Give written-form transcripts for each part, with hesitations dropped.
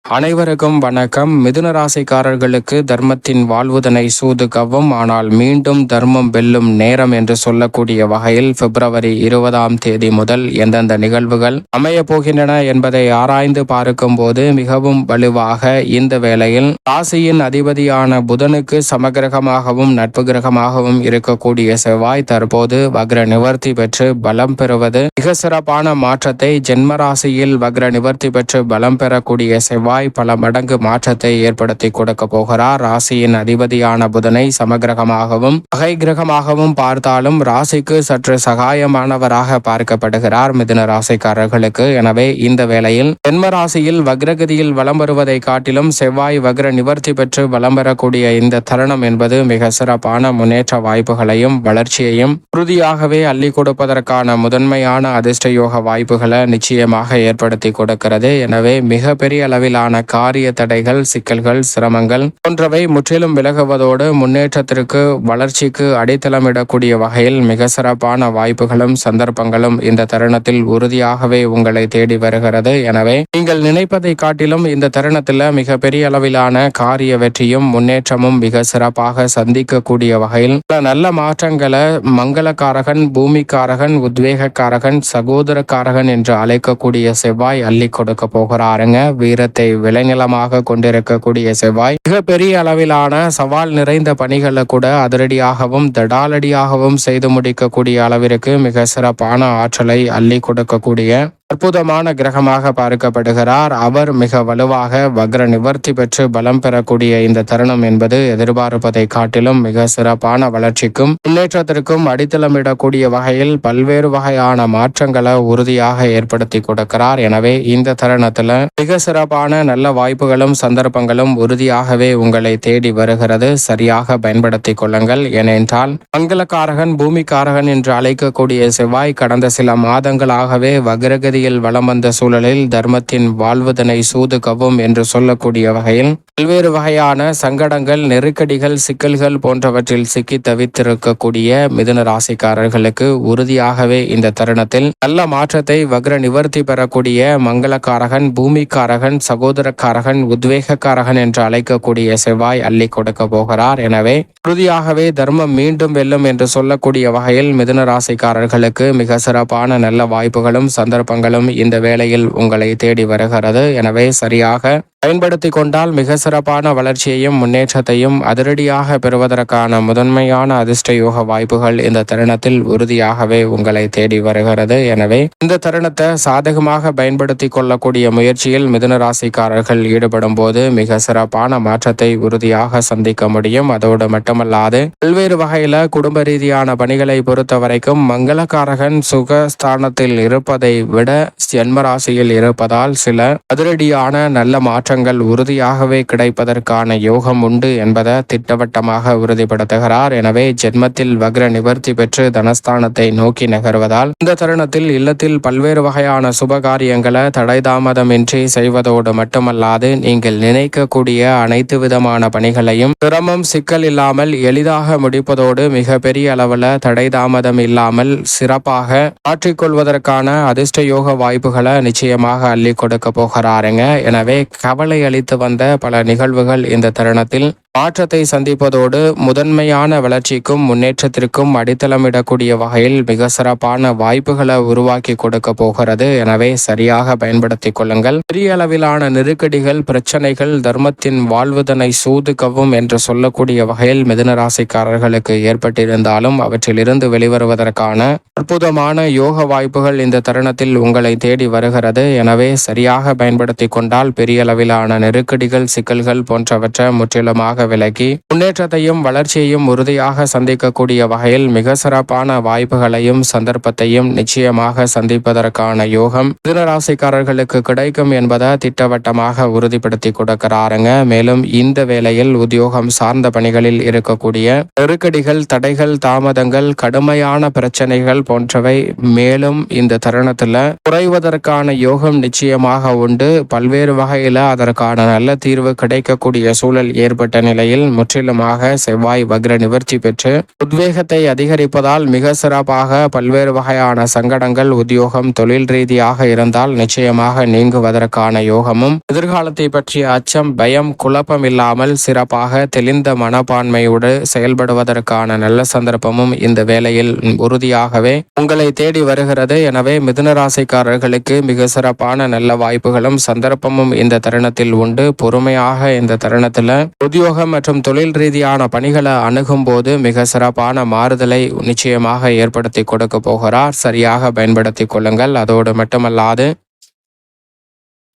அனைவருக்கும் வணக்கம். மிதுன ராசிக்காரர்களுக்கு தர்மத்தின் வாழ்வுதனை சூது கவ்வும், ஆனால் மீண்டும் தர்மம் வெல்லும் நேரம் என்று சொல்லக்கூடிய வகையில் பிப்ரவரி 20 முதல் எந்தெந்த நிகழ்வுகள் அமைய போகின்றன என்பதை ஆராய்ந்து பார்க்கும் போது மிகவும் வலுவாக இந்த வேளையில் ராசியின் அதிபதியான புதனுக்கு சமகிரகமாகவும் நட்பு கிரகமாகவும் இருக்கக்கூடிய செவ்வாய் தற்போது வக்ர நிவர்த்தி பெற்று பலம் பெறுவது மிக சிறப்பான மாற்றத்தை, ஜென்ம ராசியில் வக்ர நிவர்த்தி பெற்று பலம் பெறக்கூடிய செவ்வாய் பல மடங்கு மாற்றத்தை ஏற்படுத்தி கொடுக்க போகிறார். ராசியின் அதிபதியான புதனை சமகிரகமாகவும் பகை கிரகமாகவும் பார்த்தாலும் ராசிக்கு சற்று சகாயமானவராக பார்க்கப்படுகிறார் மிதுன ராசிக்காரர்களுக்கு. எனவே இந்த வேளையில் ஜென்ம ராசியில் வக்ரகதியில் வலம் வருவதை காட்டிலும் செவ்வாய் வக்ர நிவர்த்தி பெற்று வலம் பெறக்கூடிய இந்த தருணம் என்பது மிக சிறப்பான முன்னேற்ற வாய்ப்புகளையும் வளர்ச்சியையும் உறுதியாகவே அள்ளி கொடுப்பதற்கான முதன்மையான அதிர்ஷ்ட யோக வாய்ப்புகளை நிச்சயமாக ஏற்படுத்தி கொடுக்கிறது. எனவே மிக பெரிய அளவிலான காரிய தடைகள், சிக்கல்கள், சிரமங்கள் போன்றவை முற்றிலும் விலகுவதோடு முன்னேற்றத்திற்கு வளர்ச்சிக்கு அடித்தளமிடக்கூடிய வகையில் மிக சிறப்பான வாய்ப்புகளும் சந்தர்ப்பங்களும் இந்த தருணத்தில் உறுதியாகவே உங்களை தேடி வருகிறது. எனவே நீங்கள் நினைப்பதை காட்டிலும் இந்த தருணத்தில் மிக பெரிய அளவிலான காரிய வெற்றியும் முன்னேற்றமும் மிக சிறப்பாக சந்திக்கக்கூடிய வகையில் பல நல்ல மாற்றங்களை மங்களக்காரகன், பூமிக்காரகன், உத்வேகக்காரகன், சகோதரக்காரகன் என்று அழைக்கக்கூடிய செவ்வாய் அள்ளி கொடுக்க போகிறாருங்க. வீரத்தை விளைநிலமாக கொண்டிருக்கக்கூடிய செவ்வாய் மிக பெரிய அளவிலான சவால் நிறைந்த பணிகளை கூட அதிரடியாகவும் தடாலடியாகவும் செய்து முடிக்கக்கூடிய அளவிற்கு மிக சிறப்பான ஆற்றலை அள்ளி கொடுக்கக்கூடிய அற்புதமான கிரகமாக பார்க்கப்படுகிறார். அவர் மிக வலுவாக வக்ர நிவர்த்தி பெற்று பலம் பெறக்கூடிய இந்த தருணம் என்பது எதிர்பார்ப்பதை காட்டிலும் மிக சிறப்பான வளர்ச்சிக்கும் முன்னேற்றத்திற்கும் அடித்தளமிடக்கூடிய வகையில் பல்வேறு வகையான மாற்றங்களை உறுதியாக ஏற்படுத்தி கொடுக்கிறார். எனவே இந்த தருணத்துல மிக சிறப்பான நல்ல வாய்ப்புகளும் சந்தர்ப்பங்களும் உறுதியாகவே உங்களை தேடி வருகிறது. சரியாக பயன்படுத்திக் கொள்ளுங்கள். ஏனென்றால் மங்களக்காரகன், பூமிக்காரகன் என்று அழைக்கக்கூடிய செவ்வாய் கடந்த சில மாதங்களாகவே வக்ரகதி வலம் வந்த சூழலில் தர்மத்தின் வாழ்வுதனை சூது கவ்வும் என்று சொல்லக்கூடிய வகையில் பல்வேறு வகையான சங்கடங்கள், நெருக்கடிகள், சிக்கல்கள் போன்றவற்றில் சிக்கி தவித்திருக்கக்கூடிய மிதுன ராசிக்காரர்களுக்கு உறுதியாகவே இந்த தருணத்தில் நல்ல மாற்றத்தை வக்ர நிவர்த்தி பெறக்கூடிய மங்களக்காரகன், பூமிக்காரகன், சகோதரக்காரகன், உத்வேகக்காரகன் என்று அழைக்கக்கூடிய செவ்வாய் அள்ளி கொடுக்க போகிறார். எனவே உறுதியாகவே தர்மம் மீண்டும் வெல்லும் என்று சொல்லக்கூடிய வகையில் மிதுன ராசிக்காரர்களுக்கு மிக சிறப்பான நல்ல வாய்ப்புகளும் சந்தர்ப்பங்களும் இந்த வேளையில் உங்களை தேடி வருகிறது. எனவே சரியாக பயன்படுத்தி கொண்டால் மிக சிறப்பான வளர்ச்சியையும் முன்னேற்றத்தையும் அதிரடியாக பெறுவதற்கான முதன்மையான அதிர்ஷ்ட யோக வாய்ப்புகள் இந்த தருணத்தில் உறுதியாகவே உங்களை தேடி வருகிறது. எனவே இந்த தருணத்தை சாதகமாக பயன்படுத்தி கொள்ளக்கூடிய முயற்சியில் மிதுன ராசிக்காரர்கள் ஈடுபடும் போது மிக சிறப்பான மாற்றத்தை உறுதியாக சந்திக்க முடியும். அதோடு மட்டுமல்லாது பல்வேறு வகையில குடும்ப ரீதியான பணிகளை பொறுத்த வரைக்கும் மங்களக்காரகன் சுகஸ்தானத்தில் இருப்பதை விட ஜென்மராசியில் இருப்பதால் சில அதிரடியான நல்ல மாற்றங்கள் உறுதியாகவே கிடைப்பதற்கான யோகம் உண்டு என்பதை திட்டவட்டமாக உறுதிப்படுத்துகிறார். எனவே ஜென்மத்தில் வக்ர நிவர்த்தி பெற்று தனஸ்தானத்தை நோக்கி நகர்வதால் இந்த தருணத்தில் இல்லத்தில் பல்வேறு வகையான சுபகாரியங்களை தடை தாமதமின்றி செய்வதோடு மட்டுமல்லாது நீங்கள் நினைக்கக்கூடிய அனைத்து விதமான பணிகளையும் சிரமம், சிக்கல் இல்லாமல் எளிதாக முடிப்பதோடு மிக பெரிய அளவில் தடை தாமதம் இல்லாமல் சிறப்பாக மாற்றிக்கொள்வதற்கான அதிர்ஷ்ட யோக வாய்ப்புகளை நிச்சயமாக அள்ளி கொடுக்க போகிறாருங்க. எனவே கவலை அளித்து வந்த பல நிகழ்வுகள் இந்த தருணத்தில் மாற்றத்தை சந்திப்பதோடு முதன்மையான வளர்ச்சிக்கும் முன்னேற்றத்திற்கும் அடித்தளமிடக்கூடிய வகையில் மிக சிறப்பான வாய்ப்புகளை உருவாக்கி கொடுக்க போகிறது. எனவே சரியாக பயன்படுத்திக் கொள்ளுங்கள். பெரிய அளவிலான நெருக்கடிகள், பிரச்சனைகள் தர்மத்தின் வாழ்வுதனை சூது கவ்வும் என்று சொல்லக்கூடிய வகையில் மிதுன ராசிக்காரர்களுக்கு ஏற்பட்டிருந்தாலும் அவற்றிலிருந்து வெளிவருவதற்கான அற்புதமான யோக வாய்ப்புகள் இந்த தருணத்தில் உங்களை தேடி வருகிறது. எனவே சரியாக பயன்படுத்திக் கொண்டால் பெரிய அளவிலான நெருக்கடிகள், சிக்கல்கள் போன்றவற்றை முற்றிலுமாக விலகி முன்னேற்றத்தையும் வளர்ச்சியையும் உறுதியாக சந்திக்கக்கூடிய வகையில் மிக சிறப்பான வாய்ப்புகளையும் சந்தர்ப்பத்தையும் நிச்சயமாக சந்திப்பதற்கான யோகம் மிதுன ராசிக்காரர்களுக்கு கிடைக்கும் என்பதை திட்டவட்டமாக உறுதிப்படுத்தி கொடுக்கிறாருங்க. மேலும் இந்த வேளையில் உத்தியோகம் சார்ந்த பணிகளில் இருக்கக்கூடிய நெருக்கடிகள், தடைகள், தாமதங்கள், கடுமையான பிரச்சனைகள் போன்றவை மேலும் இந்த தருணத்துல குறைவதற்கான யோகம் நிச்சயமாக உண்டு. பல்வேறு வகையில அதற்கான நல்ல தீர்வு கிடைக்கக்கூடிய சூழல் ஏற்பட்ட நிலையில் முற்றிலுமாக செவ்வாய் வக்ர நிவர்த்தி பெற்று உத்வேகத்தை அதிகரிப்பதால் மிக சிறப்பாக பல்வேறு வகையான சங்கடங்கள் உத்தியோகம் தொழில் ரீதியாக இருந்தால் நிச்சயமாக நீங்குவதற்கான யோகமும் எதிர்காலத்தை பற்றிய அச்சம் பயம் குழப்பம் இல்லாமல் சிறப்பாக தெளிந்த மனப்பான்மையோடு செயல்படுவதற்கான நல்ல சந்தர்ப்பமும் இந்த வேளையில் உறுதியாகவே உங்களை தேடி வருகிறது. எனவே மிதுன ராசிக்காரர்களுக்கு மிக சிறப்பான நல்ல வாய்ப்புகளும் சந்தர்ப்பமும் இந்த தருணத்தில் உண்டு. பொறுமையாக இந்த தருணத்துல உத்தியோகம் மற்றும் தொழில் ரீதியான பணிகளை அணுகும் போது மிக சிறப்பான மாறுதலை நிச்சயமாக ஏற்படுத்தி கொடுக்க போகிறார். சரியாக பயன்படுத்திக் கொள்ளுங்கள். அதோடு மட்டுமல்லாது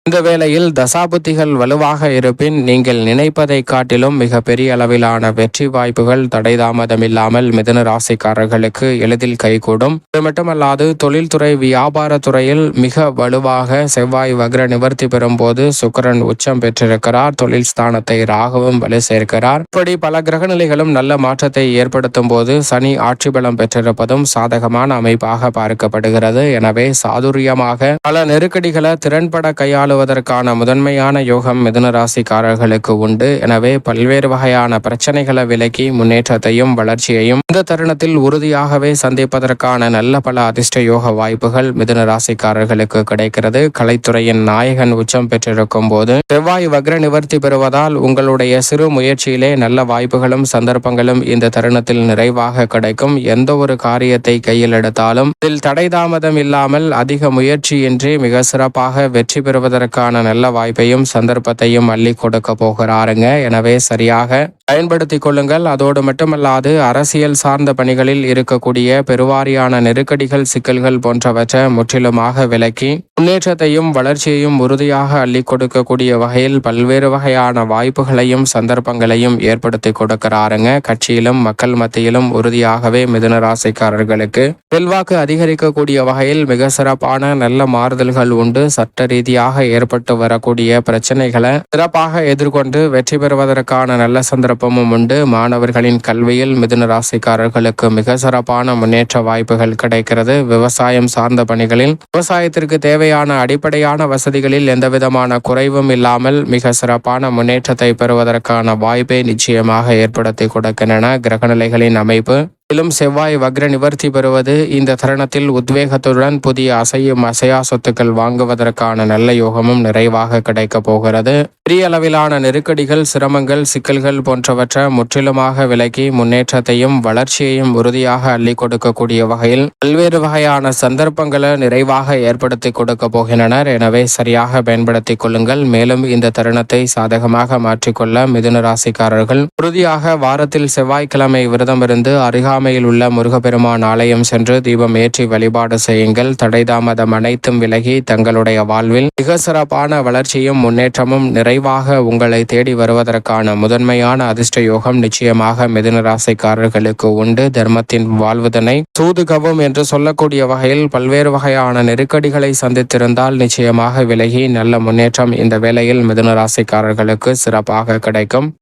இந்த வேளையில் தசாபுத்திகள் வலுவாக இருப்பின் நீங்கள் நினைப்பதை காட்டிலும் மிக பெரிய அளவிலான வெற்றி வாய்ப்புகள் தடைதாமதமில்லாமல் மிதுன ராசிக்காரர்களுக்கு எளிதில் கைகூடும். இது மட்டுமல்லாது தொழில்துறை வியாபார துறையில் மிக வலுவாக செவ்வாய் வக்ர நிவர்த்தி பெறும் போது சுக்கிரன் உச்சம் பெற்றிருக்கிறார். தொழில் ஸ்தானத்தை ராகுவும் வலு சேர்க்கிறார். இப்படி பல கிரகநிலைகளும் நல்ல மாற்றத்தை ஏற்படுத்தும் போது சனி ஆட்சி பலம் பெற்றிருப்பதும் சாதகமான அமைப்பாக பார்க்கப்படுகிறது. எனவே சாதுரியமாக பல நெருக்கடிகளை திறன்பட கையாள ான முதன்மையான யோகம் மிதுன ராசிக்காரர்களுக்கு உண்டு. எனவே பல்வேறு வகையான பிரச்சனைகளை விலக்கி முன்னேற்றத்தையும் வளர்ச்சியையும் இந்த தருணத்தில் உறுதியாகவே சந்திப்பதற்கான நல்ல பல அதிர்ஷ்ட யோக வாய்ப்புகள் மிதுன ராசிக்காரர்களுக்கு கிடைக்கிறது. கலைத்துறையின் நாயகன் உச்சம் பெற்றிருக்கும் போது செவ்வாய் வக்ர நிவர்த்தி பெறுவதால் உங்களுடைய சிறு முயற்சியிலே நல்ல வாய்ப்புகளும் சந்தர்ப்பங்களும் இந்த தருணத்தில் நிறைவாக கிடைக்கும். எந்த ஒரு காரியத்தை கையில் எடுத்தாலும் இதில் தடைதாமதம் இல்லாமல் அதிக முயற்சியின்றி மிக சிறப்பாக வெற்றி பெறுவதற்கு நல்ல வாய்ப்பையும் சந்தர்ப்பத்தையும் அள்ளி கொடுக்க போகிறாருங்க. எனவே சரியாக பயன்படுத்திக் கொள்ளுங்கள். அதோடு மட்டுமல்லாது அரசியல் சார்ந்த பணிகளில் இருக்கக்கூடிய பெருவாரியான நெருக்கடிகள் சிக்கல்கள் போன்றவற்றை முற்றிலுமாக விலக்கி முன்னேற்றத்தையும் வளர்ச்சியையும் உறுதியாக அள்ளி கொடுக்கக்கூடிய வகையில் பல்வேறு வகையான வாய்ப்புகளையும் சந்தர்ப்பங்களையும் ஏற்படுத்தி கொடுக்கிறாருங்க. கட்சியிலும் மக்கள் மத்தியிலும் உறுதியாகவே மிதுன ராசிக்காரர்களுக்கு செல்வாக்கு அதிகரிக்கக்கூடிய வகையில் மிக சிறப்பான நல்ல மாறுதல்கள் உண்டு. சட்ட ரீதியாக ஏற்பட்டு வரக்கூடிய பிரச்சனைகளை சிறப்பாக எதிர்கொண்டு வெற்றி பெறுவதற்கான நல்ல சந்தர்ப்பமும் உண்டு. மாணவர்களின் கல்வியில் மிதுன ராசிக்காரர்களுக்கு மிக சிறப்பான முன்னேற்ற வாய்ப்புகள் கிடைக்கிறது. விவசாயம் சார்ந்த பணிகளில் விவசாயத்திற்கு தேவையான அடிப்படையான வசதிகளில் எந்தவிதமான குறைவும் இல்லாமல் மிக சிறப்பான முன்னேற்றத்தை பெறுவதற்கான வாய்ப்பை நிச்சயமாக ஏற்படுத்தி கொடுக்கின்றன கிரகநிலைகளின் அமைப்பு. மேலும் செவ்வாய் வக்ர நிவர்த்தி பெறுவது இந்த தருணத்தில் உத்வேகத்துடன் புதிய அசையும் அசையா சொத்துக்கள் வாங்குவதற்கான நல்ல யோகமும் நிறைவாக கிடைக்க போகிறது. பெரிய அளவிலான நெருக்கடிகள் சிரமங்கள் சிக்கல்கள் போன்றவற்றை முற்றிலுமாக விலக்கி முன்னேற்றத்தையும் வளர்ச்சியையும் உறுதியாக அள்ளி கொடுக்கக்கூடிய வகையில் பல்வேறு வகையான சந்தர்ப்பங்களை நிறைவாக ஏற்படுத்தி கொடுக்க போகின்றனர். எனவே சரியாக பயன்படுத்திக் கொள்ளுங்கள். மேலும் இந்த தருணத்தை சாதகமாக மாற்றிக்கொள்ள மிதுன ராசிக்காரர்கள் உறுதியாக வாரத்தில் செவ்வாய்க்கிழமை விரதமிருந்து அருகாமையில் உள்ள முருகப்பெருமான் ஆலயம் சென்று தீபம் ஏற்றி வழிபாடு செய்யுங்கள். தடைதாமதம் அனைத்தும் விலகி தங்களுடைய வாழ்வில் மிக சிறப்பான வளர்ச்சியும் முன்னேற்றமும் நிறைவாக உங்களை தேடி வருவதற்கான முதன்மையான அதிர்ஷ்ட யோகம் நிச்சயமாக மிதுன ராசிக்காரர்களுக்கு உண்டு. தர்மத்தின் வாழ்வுதனை சூதுகவும் என்று சொல்லக்கூடிய வகையில் பல்வேறு வகையான நெருக்கடிகளை சந்தித்திருந்தால் நிச்சயமாக விலகி நல்ல முன்னேற்றம் இந்த வேளையில் மிதுன ராசிக்காரர்களுக்கு சிறப்பாக கிடைக்கும்.